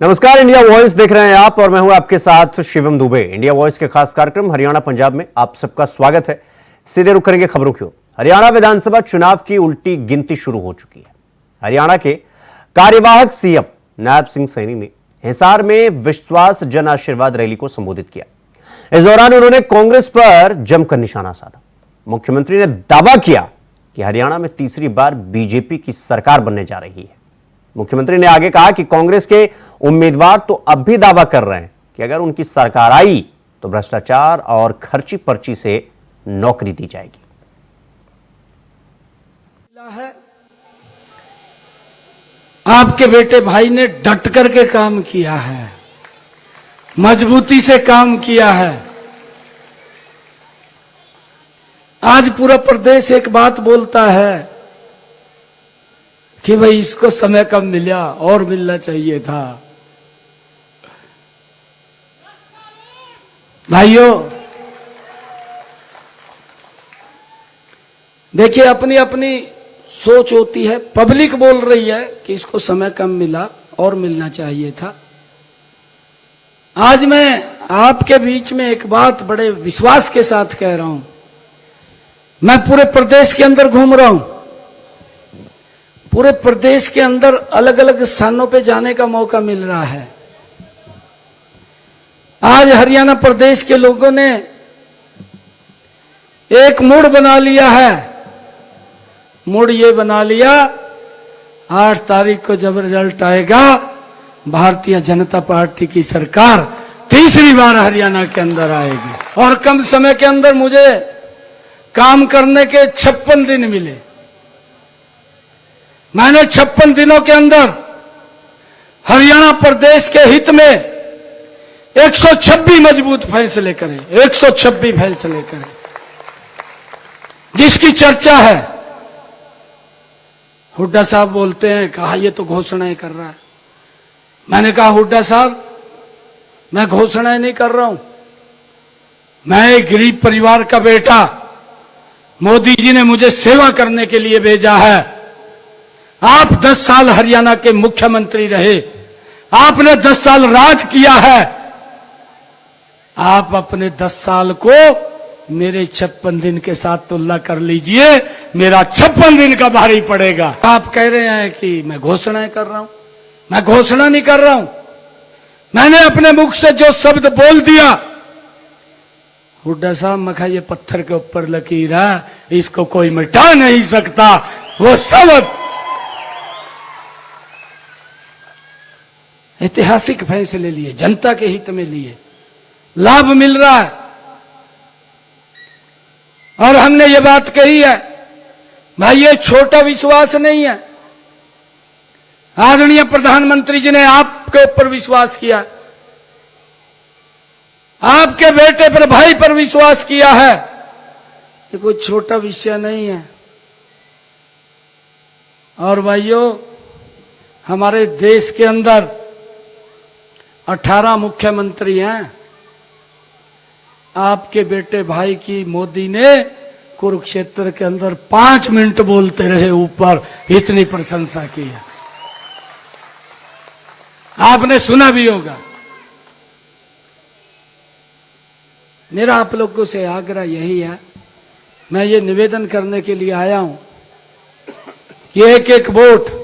नमस्कार, India voice देख रहे हैं आप और मैं हूं आपके साथ शिवम दुबे। इंडिया वॉइस के खास कार्यक्रम हरियाणा पंजाब में आप सबका स्वागत है। सीधे रुक करेंगे खबरों की ओर। हरियाणा विधानसभा चुनाव की उल्टी गिनती शुरू हो चुकी है। हरियाणा के कार्यवाहक सीएम नायब सिंह सैनी ने हिसार में विश्वास जन आशीर्वाद रैली को संबोधित किया। इस दौरान उन्होंने कांग्रेस पर जमकर निशाना साधा। मुख्यमंत्री ने दावा किया कि हरियाणा में तीसरी बार बीजेपी की सरकार बनने जा रही है। मुख्यमंत्री ने आगे कहा कि कांग्रेस के उम्मीदवार तो अब भी दावा कर रहे हैं कि अगर उनकी सरकार आई तो भ्रष्टाचार और खर्ची पर्ची से नौकरी दी जाएगी। आपके बेटे भाई ने डट करके काम किया है, मजबूती से काम किया है। आज पूरा प्रदेश एक बात बोलता है कि भाई इसको समय कम मिला और मिलना चाहिए था। भाइयों देखिए, अपनी अपनी सोच होती है। पब्लिक बोल रही है कि इसको समय कम मिला और मिलना चाहिए था। आज मैं आपके बीच में एक बात बड़े विश्वास के साथ कह रहा हूं। मैं पूरे प्रदेश के अंदर घूम रहा हूं। पूरे प्रदेश के अंदर अलग अलग स्थानों पे जाने का मौका मिल रहा है। आज हरियाणा प्रदेश के लोगों ने एक मूड बना लिया है। मूड ये बना लिया, 8 तारीख को जब रिजल्ट आएगा, भारतीय जनता पार्टी की सरकार तीसरी बार हरियाणा के अंदर आएगी। और कम समय के अंदर मुझे काम करने के 56 दिन मिले। मैंने 56 दिनों के अंदर हरियाणा प्रदेश के हित में 126 मजबूत फैसले करे, 126 फैसले करे, जिसकी चर्चा है। हुड्डा साहब बोलते हैं, कहा ये तो घोषणाएं कर रहा है। मैंने कहा हुड्डा साहब, मैं घोषणाएं नहीं कर रहा हूं। मैं एक गरीब परिवार का बेटा, मोदी जी ने मुझे सेवा करने के लिए भेजा है। आप 10 साल हरियाणा के मुख्यमंत्री रहे, आपने 10 साल राज किया है। आप अपने 10 साल को मेरे 56 दिन के साथ तुलना कर लीजिए, मेरा 56 दिन का भारी पड़ेगा। आप कह रहे हैं कि मैं घोषणाएं कर रहा हूं। मैं घोषणा नहीं कर रहा हूं। मैंने अपने मुख से जो शब्द बोल दिया, हुड्डा साहब मखा ये पत्थर के ऊपर लकीर है, इसको कोई मिटा नहीं सकता। वो शब्द ऐतिहासिक फैसले लिए, जनता के हित में लिए, लाभ मिल रहा है। और हमने ये बात कही है, भाई ये छोटा विश्वास नहीं है। आदरणीय प्रधानमंत्री जी ने आपके ऊपर विश्वास किया, आपके बेटे पर, भाई पर विश्वास किया है। ये कोई छोटा विषय नहीं है। और भाइयों, हमारे देश के अंदर 18 मुख्यमंत्री हैं। आपके बेटे भाई की मोदी ने कुरुक्षेत्र के अंदर 5 मिनट बोलते रहे, ऊपर इतनी प्रशंसा की है। आपने सुना भी होगा। मेरा आप लोगों से आग्रह यही है, मैं ये निवेदन करने के लिए आया हूं कि एक एक वोट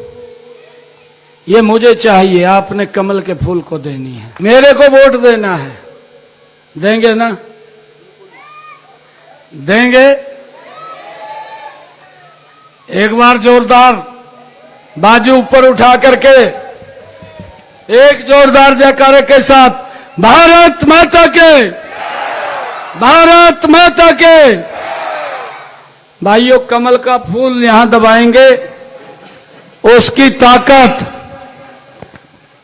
ये मुझे चाहिए। आपने कमल के फूल को देनी है, मेरे को वोट देना है। देंगे ना? देंगे? एक बार जोरदार बाजू ऊपर उठा करके एक जोरदार जयकारे के साथ, भारत माता के, भारत माता के। भाइयों, कमल का फूल यहां दबाएंगे, उसकी ताकत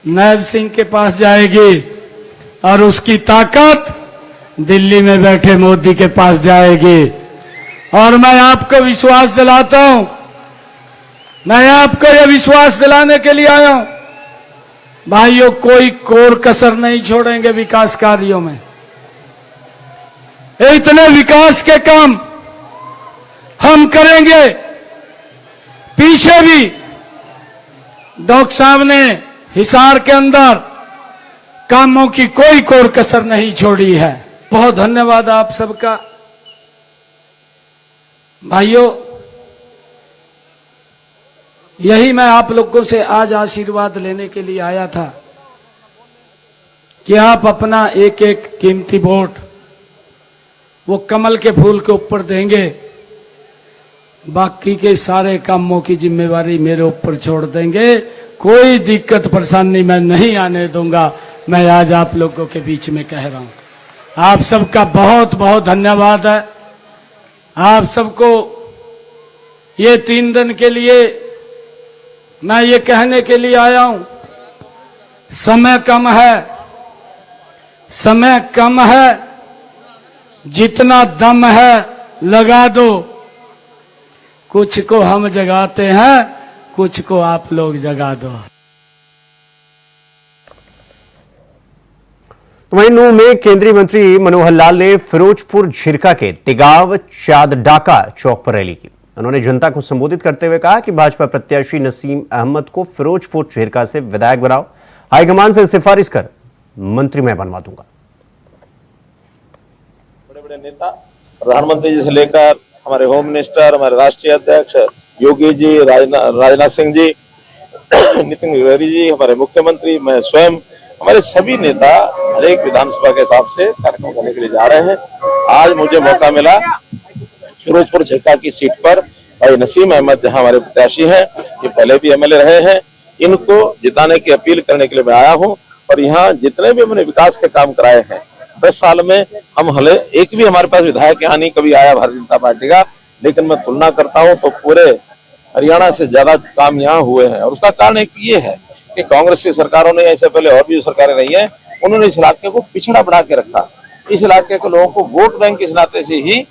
नायब सिंह के पास जाएगी और उसकी ताकत दिल्ली में बैठे मोदी के पास जाएगी। और मैं आपको विश्वास दिलाता हूं, मैं आपको यह विश्वास दिलाने के लिए आया हूं, भाइयों कोई कोर कसर नहीं छोड़ेंगे विकास कार्यों में। इतने विकास के काम हम करेंगे। पीछे भी डॉक्टर साहब ने हिसार के अंदर कामों की कोई कोर कसर नहीं छोड़ी है। बहुत धन्यवाद आप सबका। भाइयों, यही मैं आप लोगों से आज आशीर्वाद लेने के लिए आया था कि आप अपना एक एक कीमती वोट वो कमल के फूल के ऊपर देंगे, बाकी के सारे कामों की जिम्मेवारी मेरे ऊपर छोड़ देंगे। कोई दिक्कत परेशानी मैं नहीं आने दूंगा। मैं आज आप लोगों के बीच में कह रहा हूं। आप सबका बहुत बहुत धन्यवाद है। आप सबको ये 3 दिन के लिए मैं ये कहने के लिए आया हूं, समय कम है, समय कम है, जितना दम है लगा दो। कुछ को हम जगाते हैं, कुछ को आप लोग जगा दो। वहीं नूंह में केंद्रीय मंत्री मनोहर लाल ने फिरोजपुर झिरका के तिगाव चादडाका चौक पर रैली की। उन्होंने जनता को संबोधित करते हुए कहा कि भाजपा प्रत्याशी नसीम अहमद को फिरोजपुर झिरका से विधायक बनाओ, हाईकमान से सिफारिश कर मंत्री मैं बनवा दूंगा। बड़े बड़े नेता, प्रधानमंत्री जी से लेकर हमारे होम मिनिस्टर, हमारे राष्ट्रीय अध्यक्ष योगी जी, राजनाथ सिंह जी, नितिन गडकरी जी, हमारे मुख्यमंत्री, मैं स्वयं, हमारे सभी नेता हर एक विधानसभा के हिसाब से कार्यक्रम करने के लिए जा रहे हैं। आज मुझे मौका मिला फिरोजपुर झिरका की सीट पर भाई नसीम अहमद जहां हमारे प्रत्याशी हैं, ये पहले भी एमएलए रहे हैं, इनको जिताने की अपील करने के लिए मैं आया हूं। और यहाँ जितने भी हमने विकास के काम कराए हैं 10 साल में, हम हले एक भी हमारे पास विधायक यहाँ नहीं कभी आया भारतीय जनता पार्टी का, लेकिन मैं तुलना करता हूँ तो पूरे हरियाणा से ज्यादा काम यहाँ हुए हैं। और उसका कारण एक ये है कि कांग्रेस की सरकारों ने, ऐसे पहले और भी जो सरकारें रही हैं, उन्होंने इस इलाके को पिछड़ा बढ़ा के रखा। इस इलाके के लोगों को वोट बैंक के नाते से ही,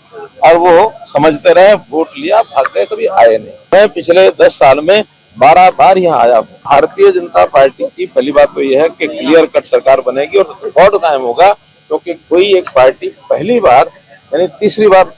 और वो समझते रहे, वोट लिया, भाग गए, कभी आए नहीं। मैं पिछले 10 साल में 12 बार यहाँ आया हूँ। भारतीय जनता पार्टी की पहली बात तो यह है कि क्लियर कट सरकार बनेगी और रिकॉर्ड कायम होगा, क्योंकि कोई एक पार्टी पहली बार यानी तीसरी बार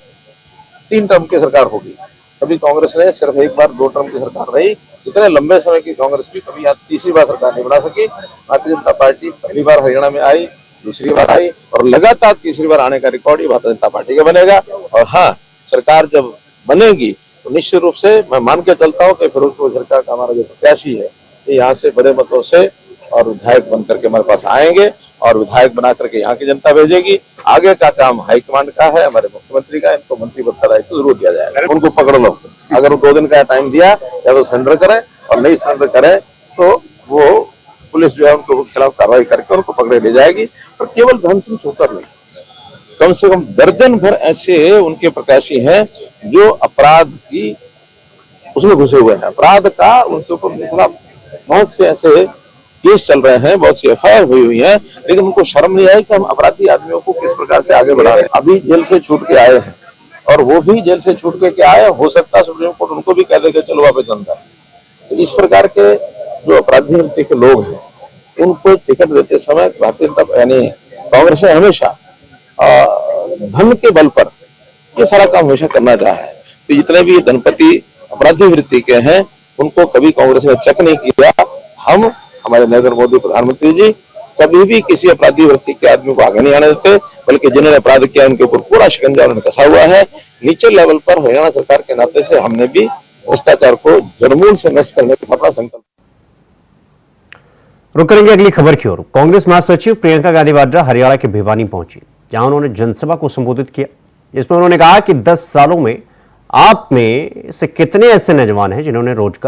3 टर्म की सरकार होगी। कभी कांग्रेस ने सिर्फ 1 बार 2 टर्म की सरकार रही। इतने लंबे समय की कांग्रेस भी कभी यहाँ तीसरी बार सरकार नहीं बना सकी। भारतीय जनता पार्टी पहली बार हरियाणा में आई, दूसरी बार आई, और लगातार तीसरी बार आने का रिकॉर्ड ही भारतीय जनता पार्टी का बनेगा। और हाँ, सरकार जब बनेगी तो निश्चित रूप से मैं मान के चलता हूँ कि फिरोजपुर झिरका का हमारा जो प्रत्याशी है, ये यहाँ से बड़े मतों से और विधायक बन करके हमारे पास आएंगे और विधायक बना करके यहाँ की जनता भेजेगी। आगे का काम हाईकमांड का है, हमारे मुख्यमंत्री का। इनको मंत्री पद का दायित्व जरूर दिया जाएगा। उनको पकड़ लो, अगर वो 2 दिन का टाइम दिया या तो सरेंडर करें, और नहीं सरेंडर करें तो वो पुलिस जो है उनको खिलाफ कार्रवाई करके उनको पकड़े ले जाएगी। और केवल धन सिंह छोकर नहीं, कम से कम दर्जन भर ऐसे उनके प्रत्याशी हैं जो अपराध की उसमें घुसे हुए हैं। अपराध का उनके ऊपर बहुत से ऐसे केस चल रहे हैं, बहुत सी एफआईआर हुई है, लेकिन उनको शर्म नहीं आई कि हम अपराधी आदमियों को किस प्रकार से आगे बढ़ा रहे हैं। अभी जेल से छूट के आए हैं, और वो भी जेल से छूट के क्या आए, हो सकता है सुप्रीम कोर्ट उनको भी कह देगा चलो वापस अंदर। तो इस प्रकार के जो अपराधी वृत्ति के लोग हैं, उनको टिकट देते समय भारतीय जनता यानी कांग्रेस ने हमेशा धन के बल पर ये सारा काम हमेशा करना चाहा है। तो जितने भी धनपति अपराधी वृत्ति के हैं, उनको कभी कांग्रेस ने चेक नहीं किया। हम, हमारे नरेंद्र मोदी प्रधानमंत्री जी, कभी भी किसी अपराधी वृत्ति के आदमी को आगे नहीं आने देते, बल्कि जिन्होंने अपराध किया उनके ऊपर पूरा शिकंजा उन्होंने कसा हुआ है। नीचे लेवल पर हरियाणा सरकार के नाते से हमने भी भ्रष्टाचार को जड़मूल से नष्ट करने का अपना संकल्प। रुक करेंगे अगली खबर की ओर। कांग्रेस महासचिव प्रियंका गांधी वाड्रा हरियाणा के भिवानी पहुंची, जहां उन्होंने जनसभा को संबोधित किया। जिसमें उन्होंने कहा कि 10 सालों में आप में से कितने ऐसे नौजवान हैं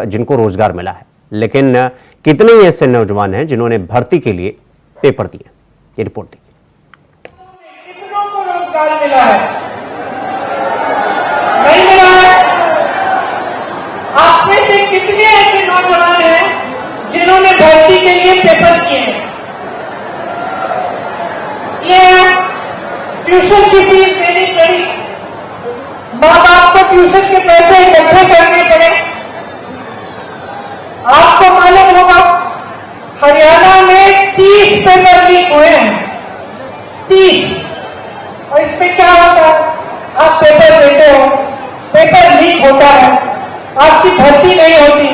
जिनको रोजगार मिला है, लेकिन कितने ही ऐसे नौजवान हैं जिन्होंने भर्ती के लिए पेपर दिए। ये रिपोर्ट देखिए। कितनों को रोजगार मिला है? नहीं मिला है। आप में से कितने ऐसे नौजवान हैं जिन्होंने भर्ती के लिए पेपर किए हैं? ये ट्यूशन की फीस देनी पड़ी, माँ बाप को ट्यूशन के पैसे इकट्ठे करने पड़े। आपको मालूम होगा हरियाणा में 30 पेपर लीक हुए हैं, 30। और इसमें क्या होता है, आप पेपर देते हो, पेपर लीक होता है, आपकी भर्ती नहीं होती।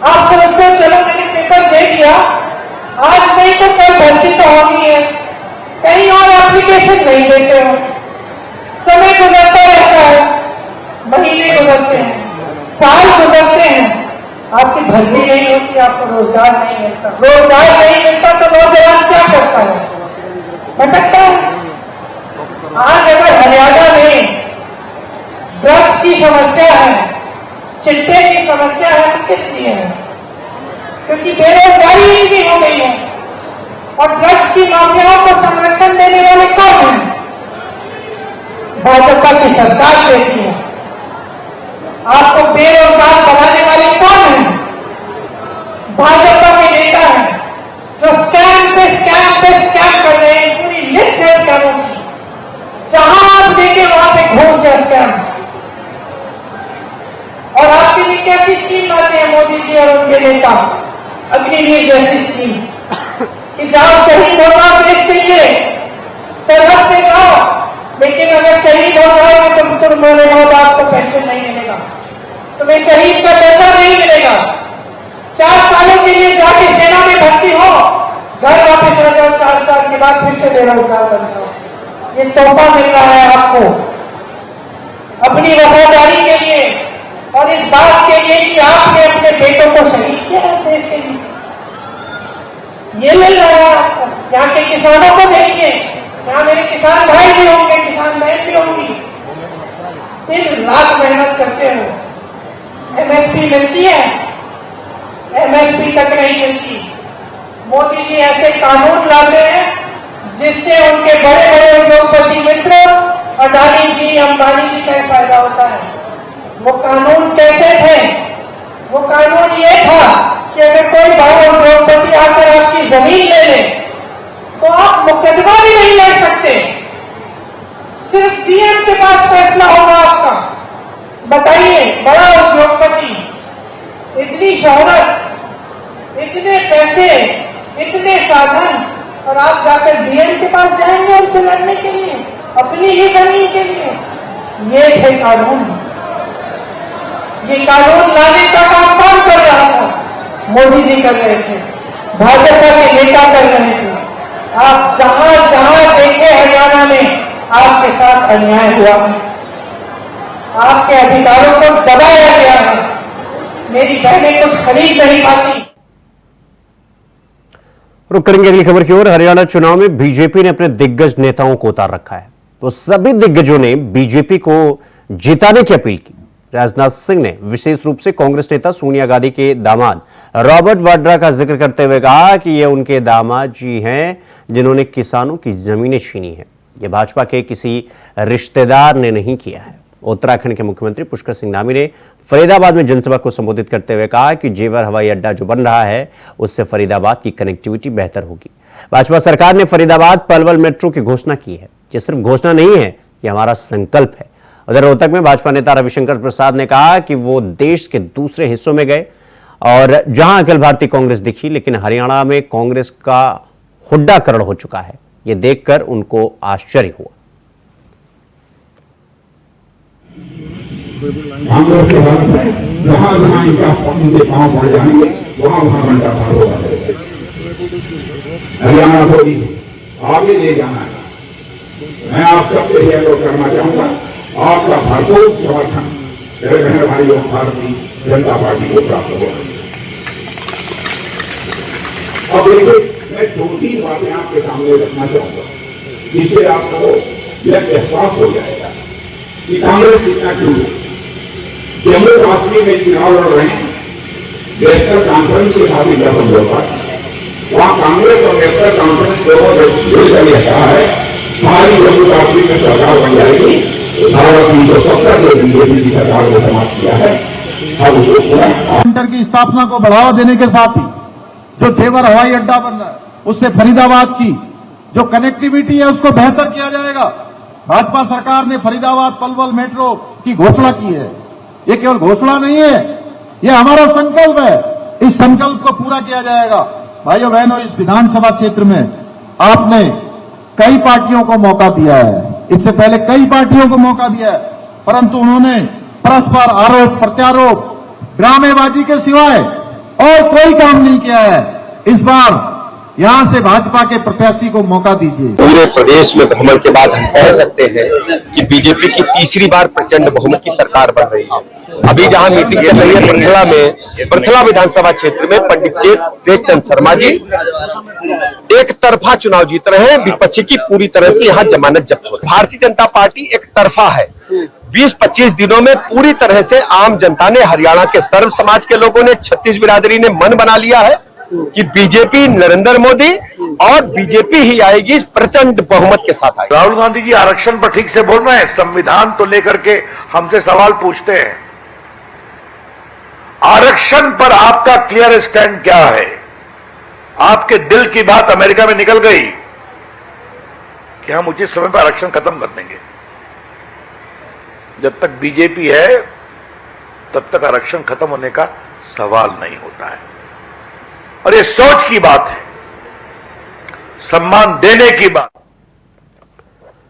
आप सोचते हो चलो मैंने पेपर दे दिया, आज नहीं तो कल भर्ती तो होनी है, कहीं और एप्लीकेशन नहीं देते हो, समय गुजरता रहता है, महीने गुजरते हैं, साल गुजरते हैं, आपकी भर्ती नहीं होती, आपको रोजगार नहीं मिलता। रोजगार नहीं मिलता तो नौजवान क्या करता है? भटकता है। आज अगर हरियाणा में ड्रग्स की समस्या है, चिट्टे की समस्या है, तो किस लिए है? क्योंकि बेरोजगारी इतनी हो गई है और ड्रग्स की माफियाओं को संरक्षण देने वाले कौन हैं? भाजपा की सरकार देती है। आपको बेरोजगार बनाने वाले कौन हैं? भाजपा के नेता हैं जो स्कैम पे स्कैम पे स्कैम कर रहे हैं। पूरी लिस्ट है स्कैमों की, जहां आप देखे वहां पे घूस है स्कैम। और आपके लिए कैसी स्कीम लाते हैं मोदी जी और उनके नेता? अग्निवीर जैसी स्कीम कि जाओ शहीद होगा देश के लिए, सरहद पे जाओ, लेकिन अगर शहीद हो जाओगे तो तुम मरने बाद आपको पेंशन नहीं मिलेगा, तुम्हें शहीद का पैसा नहीं मिलेगा। 4 सालों के लिए जाके सेना में भर्ती हो, घर वापस आ जाओ, 4 साल के बाद फिर से बेरोजगार बन जाओ। ये तोहफा मिल रहा है आपको अपनी वफादारी के लिए और इस बात के लिए कि आपने अपने बेटों को शहीद किया है देश के लिए। ये मिल रहा है आपको। यहाँ के किसानों को देखिए, यहाँ मेरे किसान भाई भी होंगे, किसान बहन भी होंगी, दिन रात मेहनत करते हो, एमएसपी मिलती है, एमएसपी तक नहीं मिलती। मोदी जी ऐसे कानून लाते हैं जिससे उनके बड़े बड़े उद्योगपति मित्र अडानी जी, अंबानी जी का फायदा होता है। वो कानून कैसे थे? वो कानून ये था कि अगर कोई बड़ा उद्योगपति आकर आपकी जमीन ले ले तो आप मुकदमा भी नहीं लड़ सकते, सिर्फ डीएम के पास फैसला होगा आपका। बताइए, बड़ा उद्योगपति, इतनी शोहरत, इतने पैसे, इतने साधन, और आप जाकर डीएम के पास जाएंगे उनसे लड़ने के लिए, अपनी ही जमीन के लिए। ये थे कानून। ये कानून लाने का काम कौन कर रहा था? मोदी जी कर रहे थे, भाजपा के नेता कर रहे थे। आप जहां जहां देखे हरियाणा में आपके साथ अन्याय हुआ है, आपके अधिकारों को दबाया गया है। मेरी बहनें कुछ खरीद नहीं पाती। रुक करेंगे अगली खबर की ओर। हरियाणा चुनाव में बीजेपी ने अपने दिग्गज नेताओं को उतार रखा है, तो सभी दिग्गजों ने बीजेपी को जिताने की अपील की। राजनाथ सिंह ने विशेष रूप से कांग्रेस नेता सोनिया गांधी के दामाद रॉबर्ट वाड्रा का जिक्र करते हुए कहा कि ये उनके दामाद जी हैं जिन्होंने किसानों की जमीनें छीनी हैं। ये भाजपा के किसी रिश्तेदार ने नहीं किया है। उत्तराखंड के मुख्यमंत्री पुष्कर सिंह धामी ने फरीदाबाद में जनसभा को संबोधित करते हुए कहा कि जेवर हवाई अड्डा जो बन रहा है उससे फरीदाबाद की कनेक्टिविटी बेहतर होगी। भाजपा सरकार ने फरीदाबाद पलवल मेट्रो की घोषणा की है। ये सिर्फ घोषणा नहीं है, ये हमारा संकल्प है। उधर रोहतक में भाजपा नेता रविशंकर प्रसाद ने कहा कि वो देश के दूसरे हिस्सों में गए और जहां अखिल भारतीय कांग्रेस दिखी, लेकिन हरियाणा में कांग्रेस का हुड्डाकरण हो चुका है। ये देखकर उनको आश्चर्य हुआ। कांग्रेस के हाथ में जहां जहां इनका उनके पांव पड़ जाएंगे वहां वहां घंटा पार होगा। हरियाणा को भी आगे ले जाना है। मैं आप सबसे यह अनुरोध करना चाहूंगा, आपका भरपूर समर्थन मेरे बहन भाइयों भारतीय जनता पार्टी को प्राप्त होगा। अब देखिए, मैं 2-3 बातें आपके सामने रखना चाहूंगा, जिससे आपको यह एहसास हो जाएगा कि कांग्रेस कितना क्यों है। जम्मू कश्मीर में चुनाव लड़ रहे हैं, नेशनल कॉन्फ्रेंस के साथ इनका समझौता, वहां कांग्रेस और नेशनल कॉन्फ्रेंस दोनों मिलकर यह कहा है हमारी जम्मू कश्मीर में सरकार बन जाएगी। 370 जो बीजेपी की सरकार ने समाप्त किया है, अब उसको पूरा सेंटर की स्थापना को बढ़ावा देने के साथ ही जो जेवर हवाई अड्डा बन रहा है उससे फरीदाबाद की जो कनेक्टिविटी है उसको बेहतर किया जाएगा। भाजपा सरकार ने फरीदाबाद पलवल मेट्रो की घोषणा की है। ये केवल घोषणा नहीं है, ये हमारा संकल्प है। इस संकल्प को पूरा किया जाएगा। भाइयों बहनों, इस विधानसभा क्षेत्र में आपने कई पार्टियों को मौका दिया है, इससे पहले कई पार्टियों को मौका दिया है, परंतु उन्होंने परस्पर आरोप प्रत्यारोप ड्रामेबाजी के सिवाय और कोई काम नहीं किया है। इस बार यहां से भाजपा के प्रत्याशी को मौका दीजिए। पूरे प्रदेश में भ्रमण के बाद हम कह सकते हैं कि बीजेपी की तीसरी बार प्रचंड बहुमत की सरकार बन रही है। अभी जहां मीटिंग चल रही है बरथला विधानसभा क्षेत्र में पंडित तेजचंद शर्मा जी एक तरफा चुनाव जीत रहे हैं। विपक्ष की पूरी तरह से यहां जमानत जब्त हो। भारतीय जनता पार्टी एक तरफा है। 20-25 दिनों में पूरी तरह से आम जनता ने, हरियाणा के सर्व समाज के लोगों ने, छत्तीस बिरादरी ने मन बना लिया है कि बीजेपी, नरेंद्र मोदी और बीजेपी ही आएगी, प्रचंड बहुमत के साथ आएगी। राहुल गांधी जी आरक्षण पर ठीक से बोल रहे हैं। संविधान तो लेकर के हमसे सवाल पूछते हैं। आरक्षण पर आपका क्लियर स्टैंड क्या है? आपके दिल की बात अमेरिका में निकल गई कि हम उचित समय पर आरक्षण खत्म कर देंगे। जब तक बीजेपी है तब तक आरक्षण खत्म होने का सवाल नहीं होता है। और ये सोच की बात है, सम्मान देने की बात।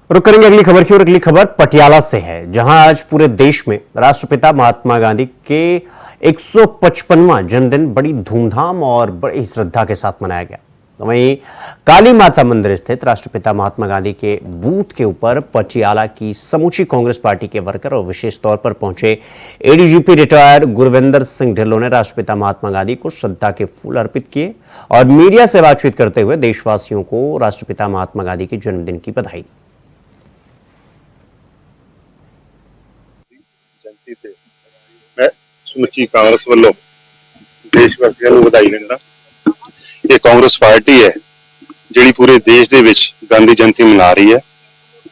रुक करेंगे अगली खबर की ओर। अगली खबर पटियाला से है, जहां आज पूरे देश में राष्ट्रपिता महात्मा गांधी के 155वां जन्मदिन बड़ी धूमधाम और बड़ी श्रद्धा के साथ मनाया गया। तो वहीं काली माता मंदिर स्थित राष्ट्रपिता महात्मा गांधी के बूथ के ऊपर पटियाला की समूची कांग्रेस पार्टी के वर्कर और विशेष तौर पर पहुंचे एडीजीपी रिटायर्ड गुरविंदर सिंह ढिल्लों ने राष्ट्रपिता महात्मा गांधी को श्रद्धा के फूल अर्पित किए और मीडिया से बातचीत करते हुए देशवासियों को राष्ट्रपिता महात्मा गांधी के जन्मदिन की बधाई दी। मैं समूची कांग्रेस वालों देशवासियों को बधाई देना। ये कांग्रेस पार्टी है ਜਿਹੜੀ पूरे देश ਦੇ ਵਿੱਚ गांधी जयंती मना रही है।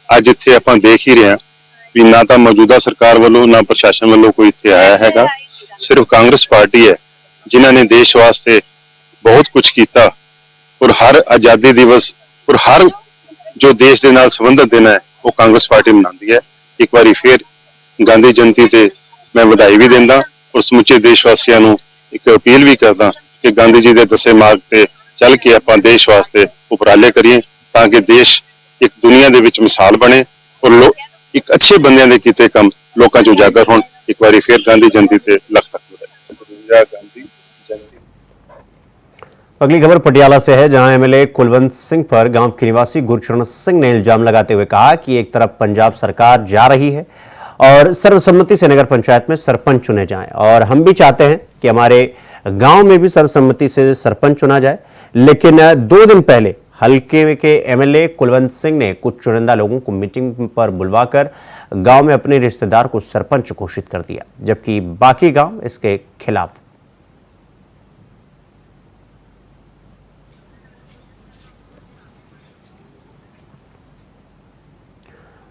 ਅੱਜ ਇੱਥੇ ਆਪਾਂ देख ही रहे हैं भी ना तो मौजूदा सरकार वालों ना प्रशासन वालों कोई ਇੱਥੇ आया हैगा। सिर्फ कांग्रेस पार्टी है जिन्होंने देश वास्ते बहुत कुछ किया और हर आजादी दिवस और हर जो देश के नाल संबंधित दिन है वो कांग्रेस पार्टी मनाती है। एक बार फिर गांधी जयंती से मैं बधाई भी देंदा और समुचे देशवासियों को एक अपील भी करदा कि गांधी जी के दसे मार्ग पे चल के आपां देश वास्ते उपराले करिए ताकि देश एक दुनिया दे विच मिसाल बने और एक अच्छे बंदियां दे कीते काम लोकां च उजागर होण। एक बार फिर गांधी जयंती से लख बधाई। गांधी जयंती। अगली खबर पटियाला से है, जहां एमएलए कुलवंत सिंह पर गांव के निवासी गुरचरण सिंह ने इल्जाम लगाते हुए कहा कि एक तरफ पंजाब सरकार जा रही है और सर्वसम्मति से नगर पंचायत में सरपंच चुने जाएं और हम भी चाहते हैं कि हमारे गांव में भी सर्वसम्मति से सरपंच चुना जाए। लेकिन 2 दिन पहले हल्के के एमएलए कुलवंत सिंह ने कुछ चुनिंदा लोगों को मीटिंग पर बुलवाकर गांव में अपने रिश्तेदार को सरपंच घोषित कर दिया, जबकि बाकी गांव इसके खिलाफ।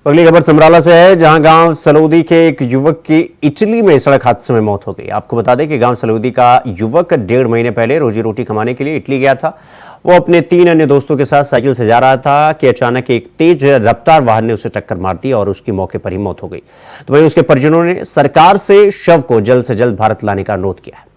अगली खबर समराला से है, जहां गांव सलौदी के एक युवक की इटली में सड़क हादसे में मौत हो गई। आपको बता दें कि गांव सलौदी का युवक 1.5 महीने पहले रोजी रोटी कमाने के लिए इटली गया था। वो अपने 3 अन्य दोस्तों के साथ साइकिल से जा रहा था कि अचानक एक तेज रफ्तार वाहन ने उसे टक्कर मार दी और उसकी मौके पर ही मौत हो गई। तो वहीं उसके परिजनों ने सरकार से शव को जल्द से जल्द भारत लाने का अनुरोध किया है।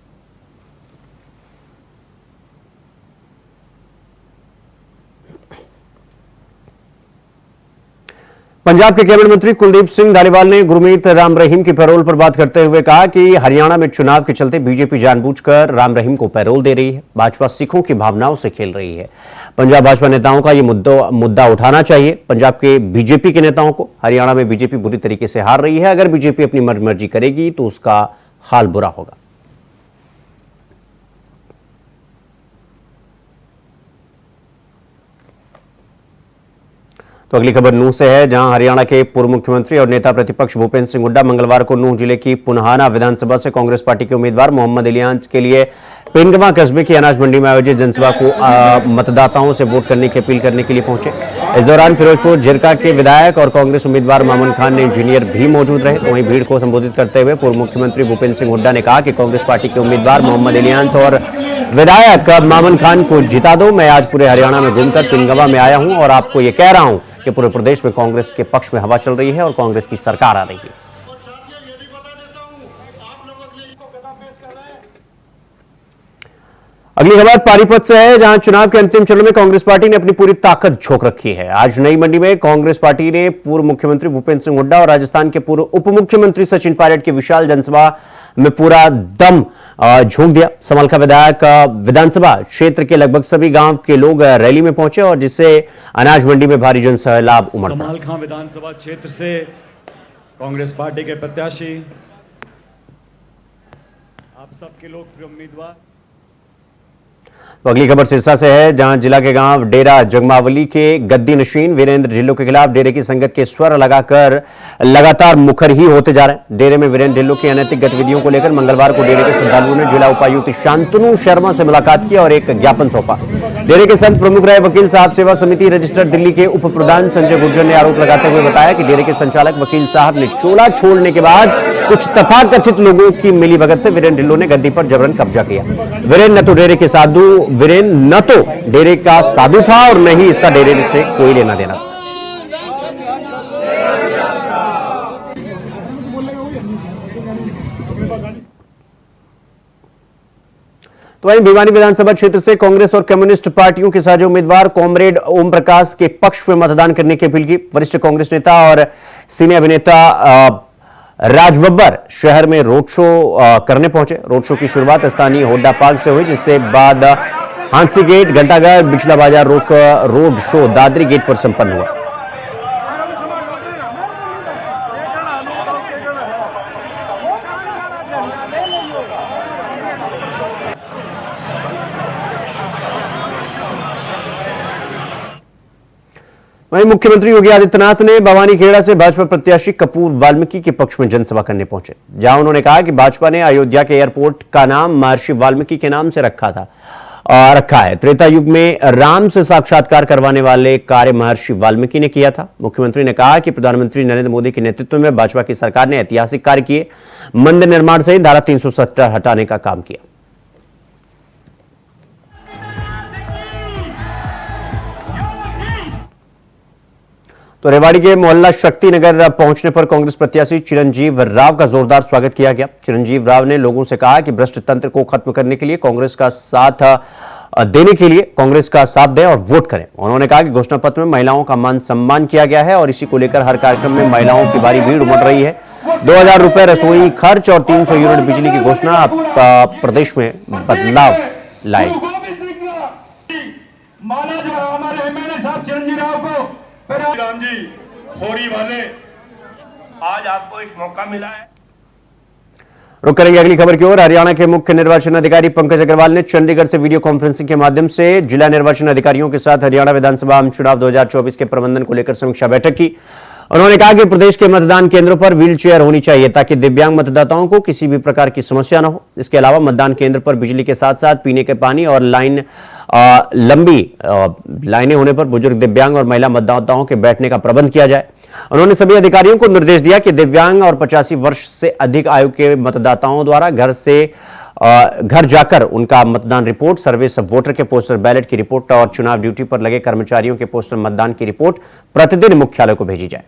पंजाब के कैबिनेट मंत्री कुलदीप सिंह धालीवाल ने गुरमीत राम रहीम की पैरोल पर बात करते हुए कहा कि हरियाणा में चुनाव के चलते बीजेपी जानबूझकर राम रहीम को पैरोल दे रही है। भाजपा सिखों की भावनाओं से खेल रही है। पंजाब भाजपा नेताओं का यह मुद्दा उठाना चाहिए। पंजाब के बीजेपी के नेताओं को हरियाणा में बीजेपी बुरी तरीके से हार रही है। अगर बीजेपी अपनी मर्जी करेगी तो उसका हाल बुरा होगा। तो अगली खबर नूंह से है, जहां हरियाणा के पूर्व मुख्यमंत्री और नेता प्रतिपक्ष भूपेंद्र सिंह हुड्डा मंगलवार को नूंह जिले की पुनहाना विधानसभा से कांग्रेस पार्टी के उम्मीदवार मोहम्मद इलियास के लिए पिंगवा कस्बे की अनाज मंडी में आयोजित जनसभा को मतदाताओं से वोट करने की अपील करने के लिए पहुंचे। इस दौरान फिरोजपुर जिरका के विधायक और कांग्रेस उम्मीदवार मामून खान ने इंजीनियर भी मौजूद रहे। वहीं भीड़ को संबोधित करते हुए पूर्व मुख्यमंत्री भूपेंद्र सिंह हुड्डा ने कहा कि कांग्रेस पार्टी के उम्मीदवार मोहम्मद इलियास और विधायक मामून खान को जिता दो। मैं आज पूरे हरियाणा में घूमकर पिंगवा में आया हूं और आपको ये कह रहा हूं कि पूरे प्रदेश में कांग्रेस के पक्ष में हवा चल रही है और कांग्रेस की सरकार आ रही है। अगली खबर पानीपत से है, जहां चुनाव के अंतिम चरण में कांग्रेस पार्टी ने अपनी पूरी ताकत झोंक रखी है। आज नई मंडी में कांग्रेस पार्टी ने पूर्व मुख्यमंत्री भूपेंद्र सिंह हुड्डा और राजस्थान के पूर्व उप मुख्यमंत्री सचिन पायलट की विशाल जनसभा में पूरा दम झोंक दिया। समालखा विधायक विधानसभा क्षेत्र के लगभग सभी गांव के लोग रैली में पहुंचे और जिससे अनाज मंडी में भारी जनसैलाब उमड़ पड़ा। समालखा विधानसभा क्षेत्र से कांग्रेस पार्टी के प्रत्याशी, आप सबके लोकप्रिय उम्मीदवार। तो अगली खबर सिरसा से है, जहां जिला के गांव डेरा जगमावली के गद्दी नशीन वीरेंद्र ढिल्लों के खिलाफ डेरे की संगत के स्वर लगाकर लगातार मुखर ही होते जा रहे हैं। डेरे में वीरेंद्र ढिल्लों की अनैतिक गतिविधियों को लेकर मंगलवार को डेरे के श्रद्धालुओं ने जिला उपायुक्त शांतनु शर्मा से मुलाकात की और एक ज्ञापन सौंपा। डेरे के संत प्रमुख रहे वकील साहब सेवा समिति रजिस्टर्ड दिल्ली के उप प्रधान संजय गुर्जर ने आरोप लगाते हुए बताया कि डेरे के संचालक वकील साहब ने चोला छोड़ने के बाद कुछ तथाकथित लोगों की मिलीभगत से वीरेंद्र ढिल्लों ने गद्दी पर जबरन कब्जा किया। वीरेंद्र न तो डेरे का साधु था और न ही इसका डेरे से कोई लेना देना। तो वहीं भिवानी विधानसभा क्षेत्र से कांग्रेस और कम्युनिस्ट पार्टियों के साझा उम्मीदवार कॉमरेड ओम प्रकाश के पक्ष में मतदान करने की अपील की। वरिष्ठ कांग्रेस नेता और सिने अभिनेता राज बब्बर शहर में रोड शो करने पहुंचे। रोड शो की शुरुआत स्थानीय होड्डा पार्क से हुई, जिससे बाद हांसी गेट, घंटाघर, बिचला बाजार रोड शो दादरी गेट पर संपन्न हुआ। वहीं मुख्यमंत्री योगी आदित्यनाथ ने भवानी खेड़ा से भाजपा प्रत्याशी कपूर वाल्मीकि के पक्ष में जनसभा करने पहुंचे, जहां उन्होंने कहा कि भाजपा ने अयोध्या के एयरपोर्ट का नाम महर्षि वाल्मीकि के नाम से रखा है। त्रेता युग में राम से साक्षात्कार करवाने वाले कार्य महर्षि वाल्मीकि ने किया था। मुख्यमंत्री ने कहा कि प्रधानमंत्री नरेंद्र मोदी के नेतृत्व में भाजपा की सरकार ने ऐतिहासिक कार्य किए, मंदिर निर्माण सहित धारा 370 हटाने का काम किया। तो रेवाड़ी के मोहल्ला शक्तिनगर पहुंचने पर कांग्रेस प्रत्याशी चिरंजीव राव का जोरदार स्वागत किया गया। चिरंजीव राव ने लोगों से कहा कि भ्रष्ट तंत्र को खत्म करने के लिए कांग्रेस का साथ देने के लिए कांग्रेस का साथ दें और वोट करें। उन्होंने कहा कि घोषणा पत्र में महिलाओं का मान सम्मान किया गया है और इसी को लेकर हर कार्यक्रम में महिलाओं की भारी भीड़ उमड़ रही है। 2000 रुपए रसोई खर्च और 300 यूनिट बिजली की घोषणा प्रदेश में बदलाव लाएगी। हमारे एमएलए साहब चिरंजीव राव को राम जी खोरी वाले, आज आपको एक मौका मिला है। रुक करेंगे अगली खबर की ओर। हरियाणा के मुख्य निर्वाचन अधिकारी पंकज अग्रवाल ने चंडीगढ़ से वीडियो कॉन्फ्रेंसिंग के माध्यम से जिला निर्वाचन अधिकारियों के साथ हरियाणा विधानसभा आम चुनाव 2024 के प्रबंधन को लेकर समीक्षा बैठक की। उन्होंने कहा कि प्रदेश के मतदान केंद्रों पर व्हील चेयर होनी चाहिए ताकि दिव्यांग मतदाताओं को किसी भी प्रकार की समस्या न हो। इसके अलावा मतदान केंद्र पर बिजली के साथ साथ पीने के पानी और लंबी लाइनें होने पर बुजुर्ग, दिव्यांग और महिला मतदाताओं के बैठने का प्रबंध किया जाए। उन्होंने सभी अधिकारियों को निर्देश दिया कि दिव्यांग और 85 वर्ष से अधिक आयु के मतदाताओं द्वारा घर जाकर उनका मतदान रिपोर्ट, सर्विस वोटर के पोस्टर बैलेट की रिपोर्ट और चुनाव ड्यूटी पर लगे कर्मचारियों के पोस्टर मतदान की रिपोर्ट प्रतिदिन मुख्यालय को भेजी जाए।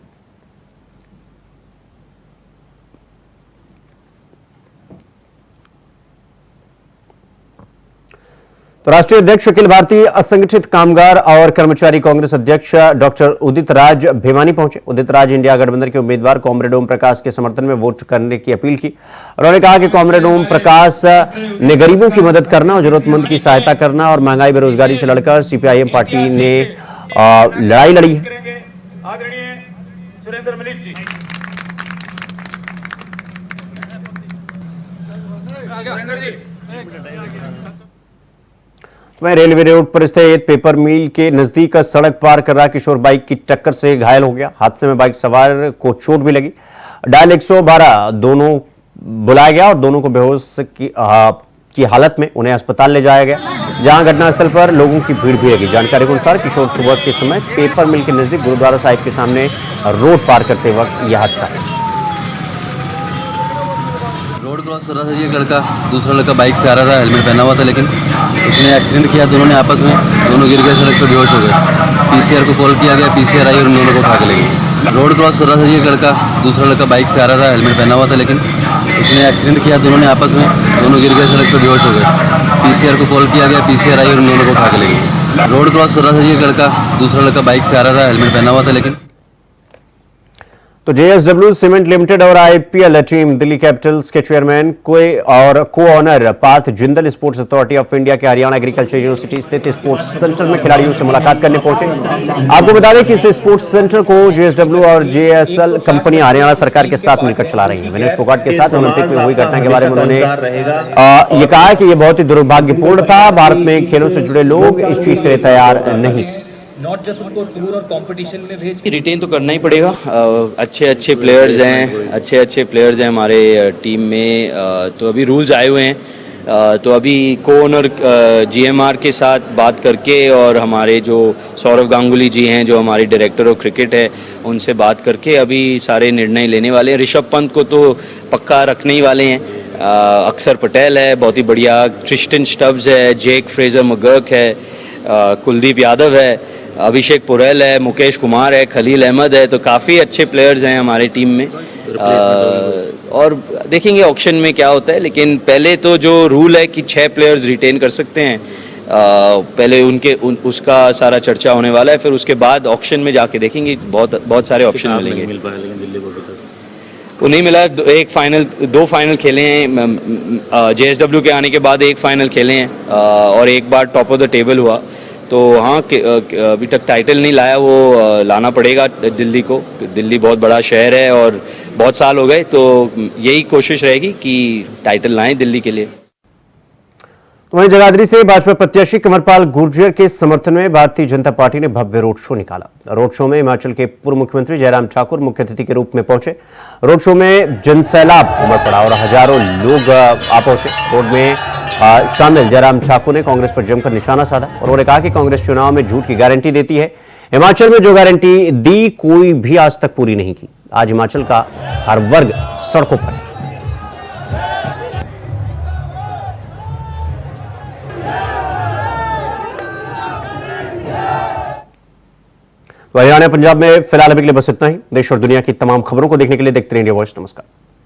तो राष्ट्रीय अध्यक्ष अखिल भारतीय असंगठित कामगार और कर्मचारी कांग्रेस अध्यक्ष डॉक्टर उदित राज भिवानी पहुंचे। उदित राज इंडिया गठबंधन के उम्मीदवार कॉमरेड ओम प्रकाश के समर्थन में वोट करने की अपील की। उन्होंने कहा कि कॉमरेड ओम प्रकाश ने गरीबों की मदद करना और जरूरतमंद की सहायता करना और महंगाई बेरोजगारी से लड़कर सीपीआईएम पार्टी ने लड़ाई लड़ी है। वहीं रेलवे रोड पर स्थित पेपर मिल के नजदीक सड़क पार कर रहा किशोर बाइक की टक्कर से घायल हो गया। हादसे में बाइक सवार को चोट भी लगी। डायल 112 दोनों बुलाया गया और दोनों को बेहोश की हालत में उन्हें अस्पताल ले जाया गया, जहां घटनास्थल पर लोगों की भीड़ भी लगी। जानकारी के अनुसार किशोर सुबह के समय पेपर मिल के नजदीक गुरुद्वारा साहिब के सामने रोड पार करते वक्त यह हादसा। रोड क्रॉस कर रहा था, ये लड़का दूसरा लड़का बाइक से आ रहा था, हेलमेट पहना हुआ था, लेकिन उसने एक्सीडेंट किया। दोनों ने आपस में गिर गए, सड़क पर बेहोश हो गए। पीसीआर को कॉल किया गया, पीसीआर आई और उन दोनों को उठा के ले गई। रोड क्रॉस कर रहा था, ये लड़का दूसरा लड़का बाइक से आ रहा था, हेलमेट पहना हुआ था, लेकिन उसने एक्सीडेंट किया। दोनों ने आपस में गिर गए, सड़क पर बेहोश हो गए। पीसीआर को कॉल किया गया, पीसीआर आई और उन दोनों को उठा के ले गई। रोड क्रॉस कर रहा था, ये लड़का दूसरा लड़का बाइक से आ रहा था, हेलमेट पहना हुआ था, लेकिन तो जेएसडब्ल्यू सीमेंट लिमिटेड और आईपीएल टीम दिल्ली कैपिटल्स के चेयरमैन को honour Parth Jindal sports authority of India के हरियाणा एग्रीकल्चर यूनिवर्सिटी स्थित स्पोर्ट्स सेंटर में खिलाड़ियों से मुलाकात करने पहुंचे। आपको बता दें कि इस स्पोर्ट्स सेंटर को जेएसडब्ल्यू और जेएसएल कंपनी हरियाणा सरकार के साथ मिलकर चला रही है। विनेश फोगाट के साथ ओलंपिक में हुई घटना के बारे में उन्होंने ये कहा कि यह बहुत ही दुर्भाग्यपूर्ण था। भारत में खेलों से जुड़े लोग इस चीज के लिए तैयार नहीं। नॉट जस्ट उनको टूर और कंपटीशन में भेज रिटेन तो करना ही पड़ेगा। अच्छे प्लेयर्स हैं हमारे टीम में। तो अभी रूल्स आए हुए हैं, तो अभी को-ओनर जीएमआर के साथ बात करके और हमारे जो सौरव गांगुली जी हैं जो हमारे डायरेक्टर ऑफ क्रिकेट है उनसे बात करके अभी सारे निर्णय लेने वाले हैं। ऋषभ पंत को तो पक्का रखने ही वाले हैं। अक्षर पटेल है बहुत ही बढ़िया, क्रिस्टन स्टब्स है, जेक फ्रेजर मगर्क है, कुलदीप यादव है, अभिषेक पुरेल है, मुकेश कुमार है, खलील अहमद है। तो काफ़ी अच्छे प्लेयर्स हैं हमारे टीम में। और देखेंगे ऑक्शन में क्या होता है, लेकिन पहले तो जो रूल है कि 6 प्लेयर्स रिटेन कर सकते हैं, पहले उसका सारा चर्चा होने वाला है। फिर उसके बाद ऑक्शन में जाके देखेंगे, बहुत सारे ऑप्शन मिलेंगे। वो नहीं मिला। दो फाइनल खेले हैं जेएसडब्ल्यू के आने के बाद, एक फाइनल खेले हैं और एक बार टॉप ऑफ द टेबल हुआ। तो हाँ, अभी तक टाइटल नहीं लाया, वो लाना पड़ेगा दिल्ली को। दिल्ली बहुत बड़ा शहर है और बहुत साल हो गए, तो यही कोशिश रहेगी कि टाइटल लाएं दिल्ली के लिए। तो वहीं जगाधरी से भाजपा प्रत्याशी कंवरपाल गुर्जर के समर्थन में भारतीय जनता पार्टी ने भव्य रोड शो निकाला। रोड शो में हिमाचल के पूर्व मुख्यमंत्री जयराम ठाकुर मुख्य अतिथि के रूप में पहुंचे। रोड शो में जनसैलाब उमड़ पड़ा और हजारों लोग आ पहुंचे। रोड में शामिल जयराम ठाकुर ने कांग्रेस पर जमकर निशाना साधा और उन्होंने कहा कि कांग्रेस चुनाव में झूठ की गारंटी देती है। हिमाचल में जो गारंटी दी कोई भी आज तक पूरी नहीं की। आज हिमाचल का हर वर्ग सड़कों पर है। तो हरियाणा पंजाब में फिलहाल अभी के लिए बस इतना ही। देश और दुनिया की तमाम खबरों को देखने के लिए देखते रहिए इंडिया वॉइस। नमस्कार।